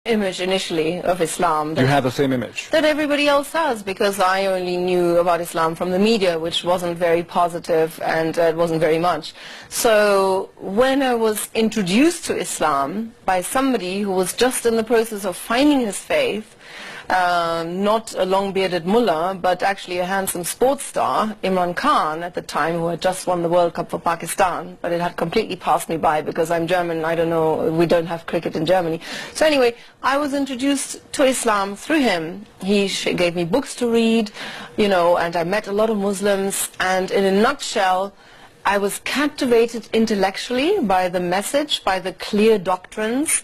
image initially of Islam. You had the same image? That everybody else has, because I only knew about Islam from the media, which wasn't very positive, and it wasn't very much. So when I was introduced to Islam by somebody who was just in the process of finding his faith, not a long-bearded mullah, but actually a handsome sports star, Imran Khan at the time, who had just won the World Cup for Pakistan, but it had completely passed me by because I'm German, I don't know, we don't have cricket in Germany. So anyway, I was introduced to Islam through him. He gave me books to read, you know, and I met a lot of Muslims, and in a nutshell, I was captivated intellectually by the message, by the clear doctrines.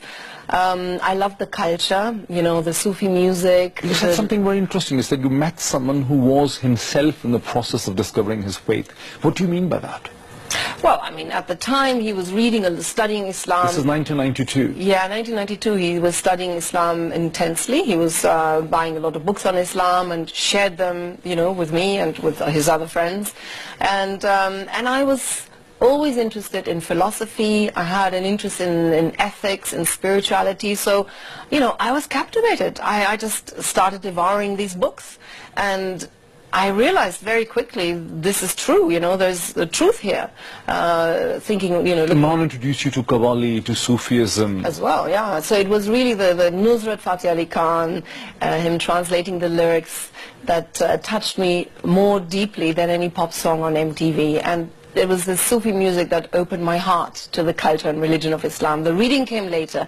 I loved the culture, you know, the Sufi music. You said something very interesting. You said you met someone who was himself in the process of discovering his faith. What do you mean by that? Well, I mean, at the time he was reading and studying Islam. This is 1992. Yeah, 1992 he was studying Islam intensely. He was buying a lot of books on Islam and shared them, you know, with me and with his other friends. And I was always interested in philosophy. I had an interest in ethics and spirituality. So, you know, I was captivated. I just started devouring these books. And I realized very quickly this is true, you know, there's a truth here. Thinking, you know... Imran introduced you to Qawwali, to Sufism. As well, yeah. So it was really the Nusrat Fateh Ali Khan, him translating the lyrics that touched me more deeply than any pop song on MTV. And it was the Sufi music that opened my heart to the culture and religion of Islam. The reading came later.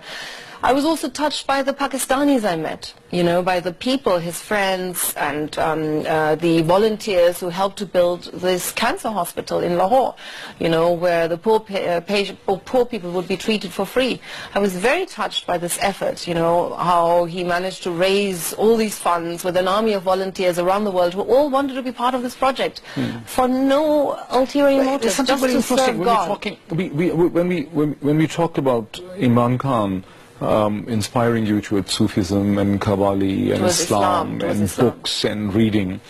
I was also touched by the Pakistanis I met, you know, by the people, his friends, and the volunteers who helped to build this cancer hospital in Lahore, you know, where the poor people would be treated for free. I was very touched by this effort, you know, how he managed to raise all these funds with an army of volunteers around the world who all wanted to be part of this project for no ulterior motive, just to serve God. When we talk about Imran Khan, inspiring you towards Sufism and Qawwali and Islam and books and reading.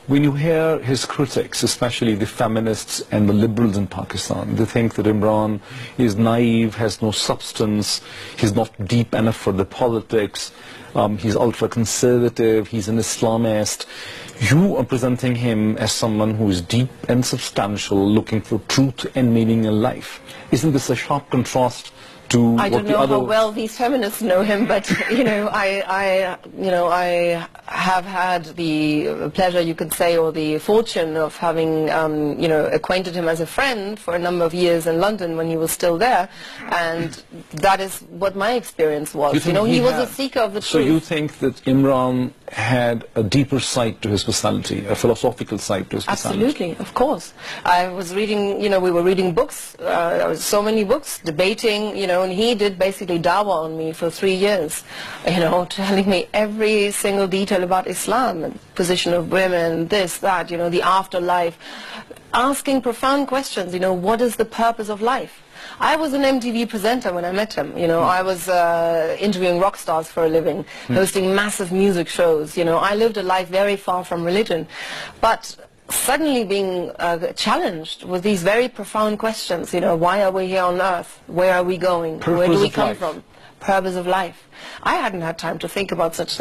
When you hear his critics, especially the feminists and the liberals in Pakistan, they think that Imran is naive, has no substance, he's not deep enough for the politics, he's ultra-conservative, he's an Islamist. You are presenting him as someone who is deep and substantial, looking for truth and meaning in life. Isn't this a sharp contrast to I don't know how well these feminists know him, but you know, I have had the pleasure, you could say, or the fortune of having you know, acquainted him as a friend for a number of years in London when he was still there, and that is what my experience was. You know, he was a seeker of the truth. So you think that Imran had a deeper side to his personality, a philosophical side to his personality? Absolutely, of course. I was reading, you know, we were reading books, so many books, debating, you know, and he did basically dawah on me for 3 years, you know, telling me every single detail about Islam, and position of women, this, that, you know, the afterlife, asking profound questions, you know, what is the purpose of life? I was an MTV presenter when I met him, you know, I was interviewing rock stars for a living, hosting massive music shows, you know, I lived a life very far from religion, but suddenly being challenged with these very profound questions, you know, why are we here on earth, where are we going, where do we come from, purpose of life. I hadn't had time to think about such things.